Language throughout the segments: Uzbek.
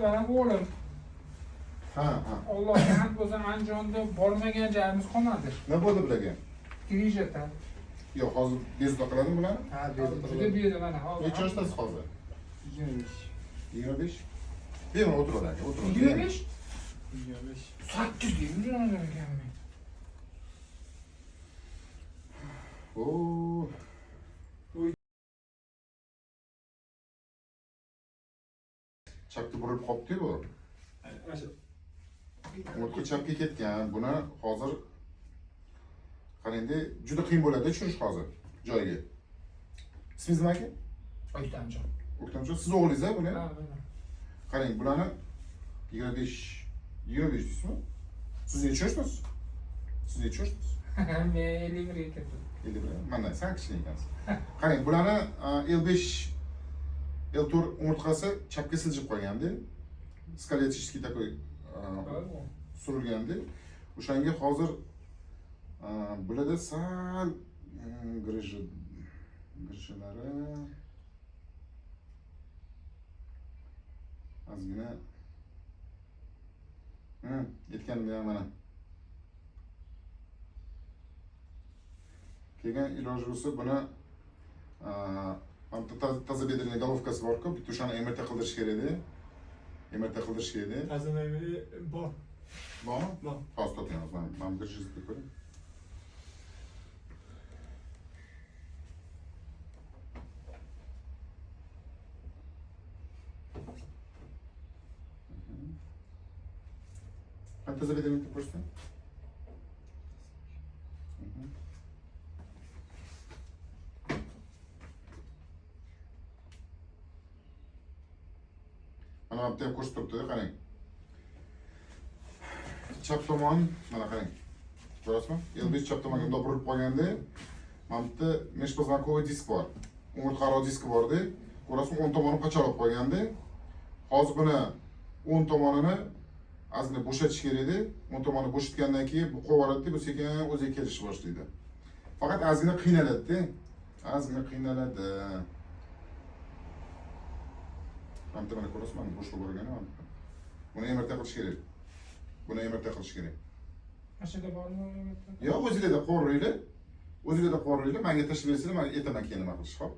Bana bu oğlum. Ha. Allah'a emanet bo'lsam Andijonda bormagan joyimiz qolmadi. Ne bo'ldi bularga? Girishata. Yo'q, hozir bezda qiladimi bularni? Ha, juda berdi mana hozir. Necha yoshdasiz hozir? 25. 25. Berin o'tirib aka, o'tirib. 25? 25. 8 yurgan ekanman. Oo. Chapga burilib qolibdi-ku bu. O'tga chapga ketgan. Buni hozir qarangda juda qiyin bo'ladi tushirish hozir joyiga. Ismingiz nima aka? O'ktamjon. O'ktamjon, siz o'g'lingiz-a buni? Ha, mana. Qarang, bularni 25 deysizmi? Siz necha yoshdasiz? Siz necha yoshdasiz? Men 51 ga kirdim. 51. Mana sen kichkina ekansiz. Qarang, bularni 55 L4 umurtqasi chapga siljib qolgandi. Skoliotiskiy такой surilgandi. O'shanga hozir bularda sal grijlari ozgina yetganda mana kelgan iloji bo'lsa buni тазобедренный головкасы bor-ku, bitta o'shani MRT qildirish kerak edi. MRT qildirish kerak edi. Тазобедренный bor. Bormi? Bor. Hozir topamiz. Men grijni ko'ring. Тазобедренный просто. Mana bu yerda ko'rsatib turibdi, qarang. Chap tomon, mana qarang. Ko'rasizmi? Elbis chap tomonga bundoq burilib qolganda, mana bu yerda межпозвонковый disk bor. Umurtqaro diski bor-da. Ko'rasizmi, o'ng tomoni qachalib qolganda, hozir buni o'ng tomonini ozgina bo'shatish kerak edi. O'ng tomonni bo'shatgandan keyin bu qo'varadi, bu sekin o'ziga kelishni boshlaydi. Faqat ozgina qiynaladi-da. Ozgina qiynaladi. Mana buni ko'rasizmi? Bo'shqa bo'lgani mana. Buni MRT qilish kerak. Buni MRT qilish kerak. Ashada bormi MRT? Yo'q, o'zingizda qo'rringlar. O'zingizda qo'rringlar. Menga tashlab bersanglar, men aytaman keyin nima qilish, xo'p?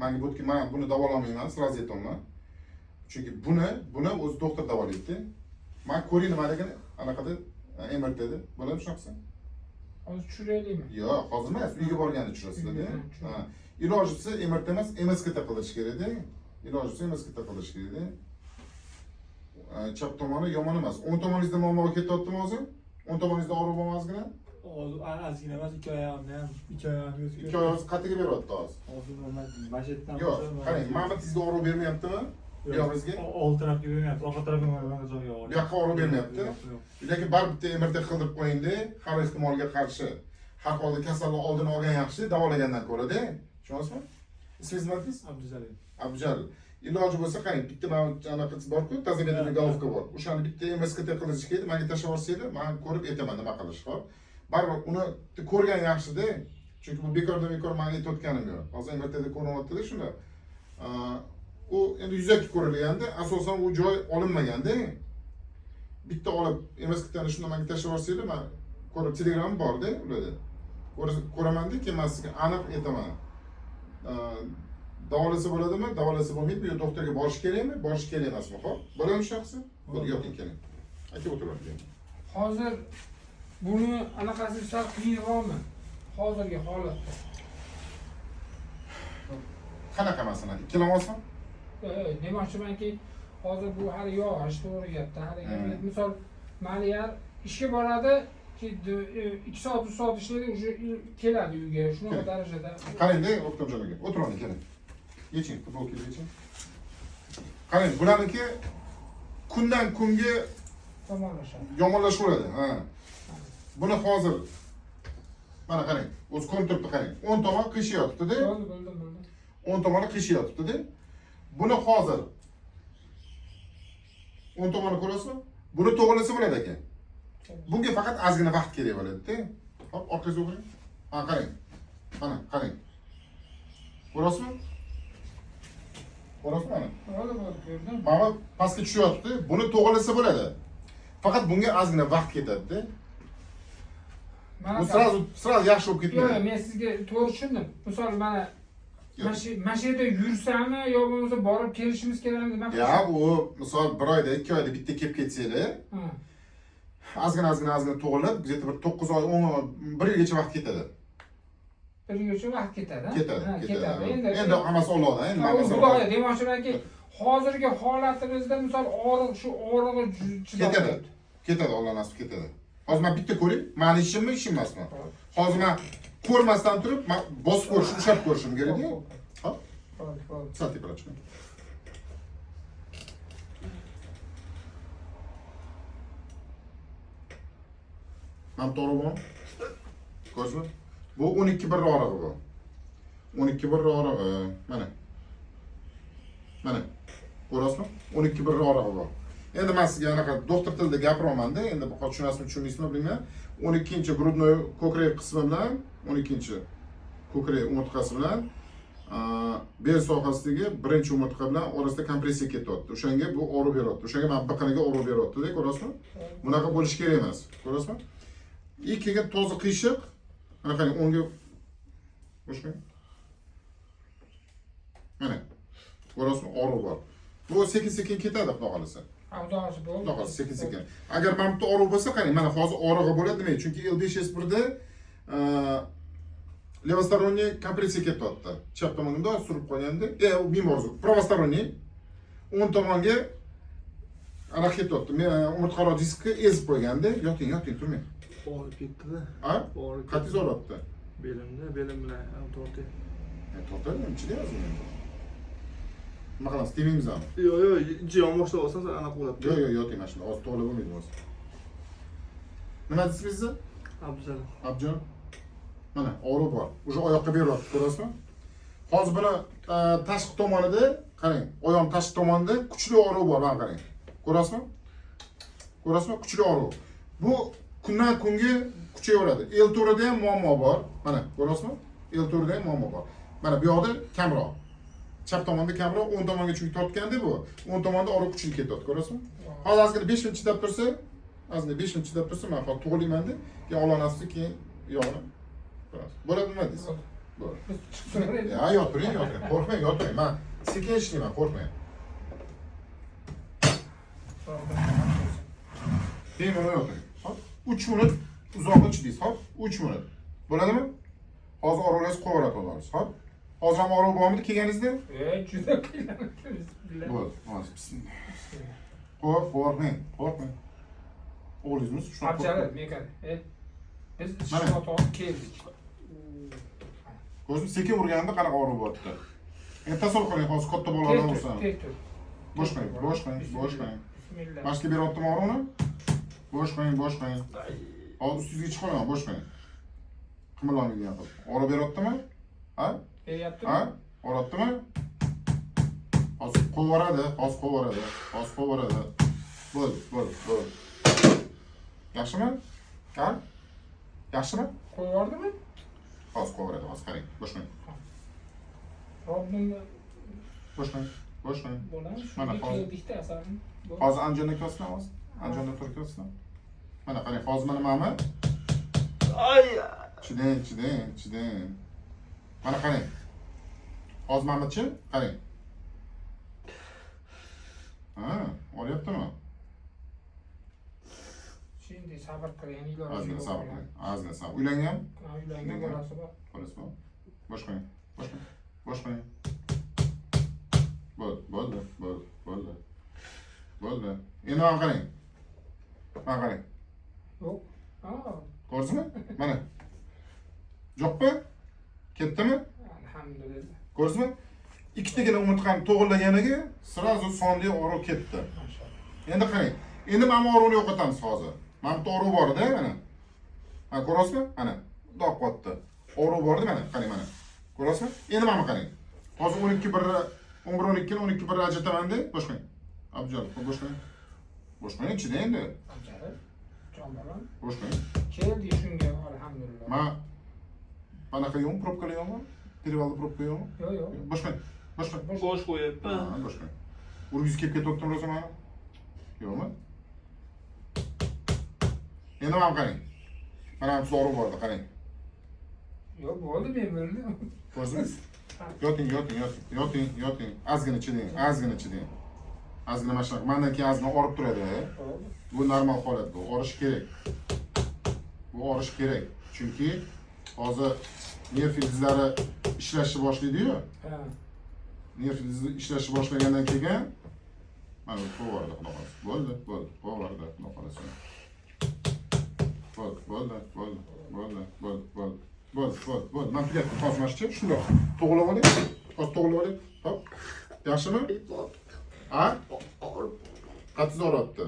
Menga bo'tki, men buni davolamayman, sraz aytaman. Chunki buni o'zi doktor davolaydi. Men ko'ring nimaligini, anaqada MRTda bo'ladi shunaqasi. Hozir tushiraylikmi? Yo'q, hozir emas, uyga borganda tushirasizlar-da. Ha. Ilojisi MRT emas, MSKT qilish kerak-da. Ilojisi MSKT qilish kerak-da. Chap tomoni yomon emas. O'ng tomoningizda muammo ketyaptimi hozir? O'ng tomoningizda og'riq bo'lmasgina? Ozgina emas, ikki oyog'imda ham, ikki oyog'imga o'tib. Ikki oyog'ingiz qatiga beryapti hozir. Hozir normal mashetdan. Yo'q, qarang, mana sizga og'riq bermayaptimi? Oyog'ingizga? Old tarafga bermayapti, orqa tarafga mana joyga Bu yoqqa og'riq bermayapti. Lekin baribir bitta MRT qildirib qo'ying-da, har ehtimolga qarshi. Har holda kasallik oldini olgan yaxshi, davolagandan ko'ra-da. Tushunasizmi? Ismingiz nima dedingiz? Abdujalil. Abdujalil. Iloji bo'lsa qarang, bitta mana anaqasi bor-ku, тазобедренный головка bor. O'shani bitta MSKT qilish kerak, menga tashlab yuborsanglar, men ko'rib aytaman nima qilish, xo'p? Baribir uni ko'rgan yaxshi-da. Chunki bu bekor men aytayotganim yo'q. Hozir MRTda ko'rinyapti-da shunda. U endi yuzaki ko'rilganda, asosan u joy olinmaganda. Bitta olib MSKTni shunda menga tashlab yuborsanglar, men ko'rib Telegram bor-da, ularda. Ko'raman-da, keyin men sizga aniq aytaman. Davolasa bo'ladimi? Davolasa bo'lmaydi. Bu doktorga borish kerakmi? Borish kerak emasmi? Xo'p. Bo'ladimi shaxsi? Bo'ldi, yo'q keling. Aka o'tirib. Hozir buni anaqasi sal qiyinroqmi? Hozirgi holatda. Qanaqa masalan? Ikkilamasmi? Demoqchimanki, hozir bu hali yosh to'g'riyapti. Hali misol Maliyar ishga boradi, 2 soat 3 soat ishlaydi, уже keladi uyga. Shunaqa darajada. Qarang-da, O'ktamjon aka. O'tiring, keling. Yeching, futbolkangizni yeching. Qarang, bularniki kundan kunga yomonlashaveradi. Ha. Buni hozir mana qarang, o'zi ko'rinib turibdi, qarang. 10 tomon qiyshayotibdi-da. Bildim. 10 tomoni qiyshayotibdi-da. Buni hozir 10 tomoni ko'rasizmi? Buni to'g'rilasa bo'ladi ekan. Bunga faqat ozgina vaqt kerak bo'ladi-da. Hop, orqangizga o'giring. Ha, qarang. Mana, qarang. Ko'rasizmi? Ko'ryapsizmi mana? Bo'ldi, ko'rdim. Mana pastga tushyapti. Buni to'g'rilasa bo'ladi. Faqat bunga ozgina vaqt ketadi-da. Bu sразу yaxshi bo'lib Yo'q, ketmaydi. men sizga to'g'ri tushundim. Misol mana Yo'q. mana shu yerda yursami yo bo'lmasa borib kelishimiz kerakmi nima Ya bu misol 1 oyda, 2 oyda bitta kelib ketsanglar, ozgina to'g'rilib, где-то bir 9 oy, 10 oy, 1 yilgacha vaqt ketadi. bir yilgacha vaqt ketadi. Ketadi. Endi hammasi oladi, endi hammasi Xudoga demoqchimanki, hozirgi holatimizda misol og'rig'i chidab turibdi. Ketadi, Alloh nasib ketadi. Hozir men bitta ko'ring, mani ishimmi, ishim emasmi? Hozir men ko'rmasdan turib, men bosib ko'rishim, ushlab ko'rishim kerak-ku. Hop. Bo'ldi. Sal tepalashmi? Ham to'g'ri bu. Ko'rsizmi? Bu 12 bir orig'i bu. 12 bir orig'i. Mana. Mana. Ko'rasizmi? 12 bir orig'i bu. Endi men sizga anaqa doktor tilida gapiraman-da, endi bu tushunasizmi, tushunmaysizmi bilmayman. 12-grudnoy ko'krak qismi bilan 12-ko'krak umurtqasi bilan bel sohasidagi birinchi umurtqa bilan orasida kompressiya ketyapti. O'shanga bu og'riq beryapti. O'shanga men biqiniga og'riq beryapti-da, ko'rasizmi? Bunaqa bo'lish kerak emas. Ko'rasizmi? Ikkiga toza qiyshiq. Mana qarang, o'ngga boshqa. Mana. Ko'rasizmi? Og'riq bor. Bu sekin-sekin ketadi, xudo xolasa. Avdosi bo'ldi. Xudo xolasa sekin-sekin. Agar mana bu og'riq bo'lsa, qarang, mana hozir og'rig'i bo'ladi nima? Chunki L5S1 da levostoronniy kompressiya ketyapti. Chap tomonga surib qo'yganda, bemorzik. Pravostoronniy o'ng tomonga ana ketyapti. Men umurtqaro diskni ezib qo'yganda, yoting, turmang. Og'rib ketdi-da. Ha? Og'rib Qattiq zo'rabdi. belim bilan tortdi. Tortadi, ichida yozing. Nima qilamiz? Temingiz-mi? Yo'q, jiyon boshlab olsam sen anaqa bo'ladi. Yo'q, yoting mana shunda. Hozir to'g'ri bo'lmaydi hozir. Nima deysiz? Abzal. Abjon. Mana og'riq bor. O'sha oyoqqa beryapti, ko'rasizmi? Hozir buni tashqi tomonida, qarang, oyoq tashqi tomonida kuchli og'riq bor, mana qarang. Ko'rasizmi? Ko'rasizmi? Kuchli og'riq. Bu kundan kunga kuchayaveradi. L-to'rida ham muammo bor. Mana, ko'rasizmi? L-to'rida ham muammo bor. Mana bu yoqda kamroq. Chap tomonda kamroq, o'ng tomonga chunki tortganda bu, o'ng tomonda og'riq kuchli ketyapti, ko'rasizmi? Hozir ozgina 5 minut chidab tursa, ozgina 5 minut chidab tursa, men hozir to'g'rilayman-da, keyin Alloh nasib keyin yo'qni. Bo'ladi nima deysiz? Bo'ladi. Biz chiqib turaylik. Ya, yotiring. Qo'rqmang, yotiring. Men sekin ishlayman, qo'rqmang. Keyin buni yotiring. Hop, 3 minut uzoqqa chidaysiz. Hop, 3 minut. Bo'ladimi? Hozir oralaringiz qo'varib olasiz. Hop. Hozir ham orol bormidi kelganingizda? Juda qiynalib turibsiz. Bo'ldi. Hozir bismillah. Qo'rqmang. O'g'lingiz shunaqa. Abjalar, mekan. Biz Mana. ishga keldik. Ko'zim sekin urganda qanaqa og'riq bo'lyapti. Endi tasavvur qiling, hozir katta bolalar bo'lsa. Tek tur. Bosh qo'ying. Bismillah. Mashqa beryaptimi og'riqni? Bosh qo'ying. Hozir ustingizga chiqaman, bosh qo'ying. Qimirlamaydigan qilib. Og'riq beryaptimi? Ha? Beryaptimi? Ha? Og'riqtimi? Hozir qo'varadi. Bo'ldi. Yaxshimi? Ha? Yaxshimi? Qo'yib yubordimi? Hozir qo'varadi, hozir qarang. Bosh qo'ying. Robbimga Bosh qo'ying. bo'ladi. Mana Shunga hozir. keldikda asarim. Hozir anjonna ko'rsatma hozir. Anjonna to'g'ri ko'rsatma. Mana qarang, hozir mana mana. Ay! Chidang. Mana qarang. Hozir mana-chi? Qarang. Ha, olyaptimi? Shunday sabr qiling, iloji Ozgina yo'q. sabr qiling. Ozgina sabr. Uylangan? Uylangan bolasi bor. Qo'lasizmi? Bosh qo'ying. Bo'ldi. Endi mana qarang. Yo'q. Ko'rdingizmi? Mana. Jo'qmi? Ketdimi? Alhamdulillah. Ko'rdingizmi? Ikkitagina umurtqani to'g'irlaganiga sразу sonli og'riq ketdi. Mashallah. Endi qarang. Endi mana og'riqni yo'qotamiz hozir. Mana bu og'riq bor-da, mana. Mana ko'rasizmi? Mana. Doq qotdi. Og'riq bor-da, mana. Qarang mana. Ko'rasizmi? Endi mana qarang. Hozir 11-12 ni 12 bir ajrataman-da, bosh qo'ying. Abjal, bosh qo'ying. Bosh qo'ying, ichida endi. Abjalar. Jon bolam. Bosh qo'ying. Keldi shunga, alhamdulillah. Mana yo'q, probkalar yo'qmi? Перевалda probka yo'qmi? Yo'q. Bosh qo'ying. Boshqa. Bosh qo'yapman. Ha, boshqa. Urg'iz kelib ketayotgan ro'za mana. Yo'qmi? Endi mana qarang. Mana bu so'ruv bordi, qarang. Yo'q, bo'ldi, men bildim. Ko'rdingiz? Yoting. Ozgina chiding. Ozgina mana shunaqa. Mendan keyin ozgina orib turadi. Bu normal holat bu. Orish kerak. Chunki hozir nerv ildizlari ishlashni boshlaydi-yu. Ha. Nerv ildizi ishlashni boshlagandan keyin mana bu qo'yardi, xudo xohlasa. Bo'ldi. Qo'yardi, xudo xohlasa. Bo'ldi. Men tugatdim. Hozir mana shu shundoq. To'g'rilab oling. Hop. Yaxshimi? Ha? Qattiq o'rotdi.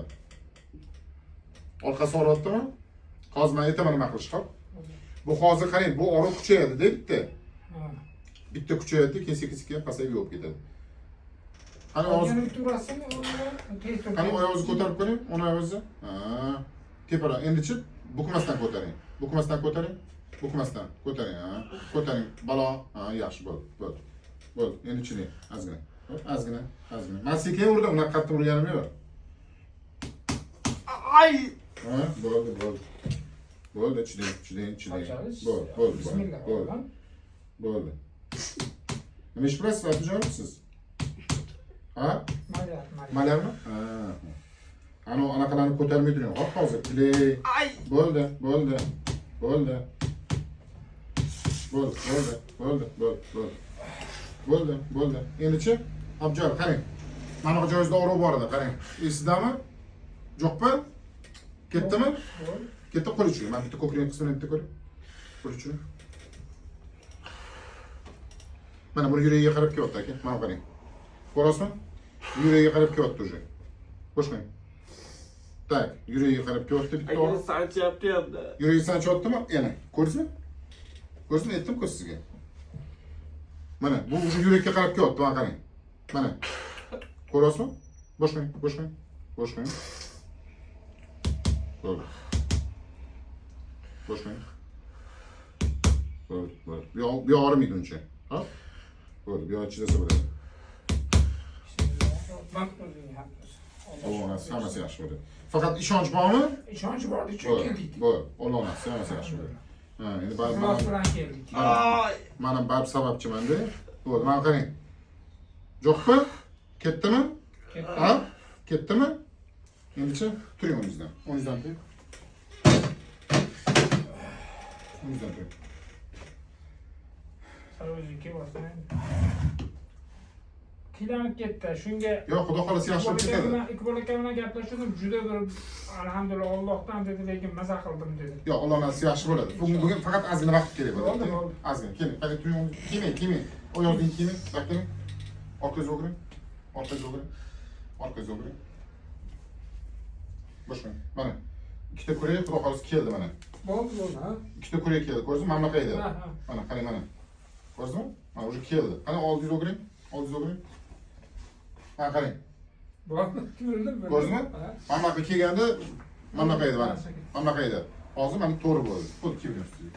Orqasi o'rotdimi? Hozir men aytaman nima qilish, hop. Bu hozir qarang, bu og'riq kuchayadi, bitta. Ha. Bitta kuchayadi, keyin pasayib yo'q ketadi. Qani hozir Yana turasizmi? qani oyog'ingizni ko'tarib ko'ring, o'ng oyog'ingizni. Ha. Teparoq, endichi bukmasdan ko'taring. Ko'taring, ha. Ko'taring, balo. Ha, yaxshi bo'ldi. Endi chining, ozgina. Men sekin urdim, unaqa qattiq urganim yo'q. Ay! Ha, bo'ldi, chining. Bo'ldi. Bismillah. Bo'ldi. Nima ish qilasiz, Abdujonov? Ha? Malyarmi? Ha. Anaqalarni ko'tarmay turing. Hop, hozir play. Ay! Bo'ldi. Endichi Abdujonov, qarang. Mana bu joyingizda o'rib bor edi, qarang. Esingizmi? Yo'qmi? Ketdimi? Ketdi, qo'l uchun. Men bitta ko'krak qismini bitta ko'ring. Qo'l uchun. Mana buni yuragiga qarab kelyapti aka. Mana qarang. Ko'rasizmi? Yuragiga qarab kelyapti уже. Boshlang. Tak, yuragiga qarab kelyapti bitta Aka o'rib. sanchyapti hamda. Yuragi sanchyaptimi? Yana. Ko'rdingizmi? Aytdim-ku sizga. Mana bu уже yurakka qarab kelyapti, mana qarang. Mana. Ko'rasizmi? Boshlang. Bo'ldi. Boshlang. Bo'ldi. Bu yoq og'rimaydi uncha. Ha? Bo'ldi, bu yoq chidasa bo'ladi. Alloh nasib hammasi yaxshi bo'ladi. Faqat ishonch bormi? Ishonch bor uchun keldik. Bo'ldi. Alloh nasib hammasi yaxshi bo'ladi. Ha, endi Ixlos bilan keldik. Ay! Mana barib sababchiman-da. Bo'ldi, mana qarang. Yo'qmi? Ketdimi? Ha? Ketdimi? Endichi turing o'ngizdan. O'ngizdan turing. Sarojik kelmasdan. Kilanib ketdi. Shunga Yo'q, xudo xohlasa yaxshilab ketadi. Iqbol aka bilan gaplashdim. Juda bir alhamdulillah Allohdan dedi, lekin maza qildim dedi. Yo'q, Alloh nasib yaxshi bo'ladi. Bugun faqat ozgina vaqt kerak bo'ladi. Bo'ldi. Ozgina, keling, qani turing. Keling. Oyoqdan keling, baqiring. Orqangizga o'giring. Boshlang. Mana ikkita ko'rak xudo xohlasa keldi mana. Bo'ldi, ha. Ikkita ko'rak keldi. Ko'rdingizmi? Mana bunaqa edi. Ha. Mana qarang mana. Ko'rdingizmi? Mana уже keldi. Qani oldingizga o'giring. Mana qarang. Bo'ldi, ko'rdim. Ko'rdingizmi? Mana bunaqa kelganda mana bunaqa edi mana. Mana bunaqa edi. Hozir mana to'g'ri bo'ldi. Xuddi kelgan ustiga.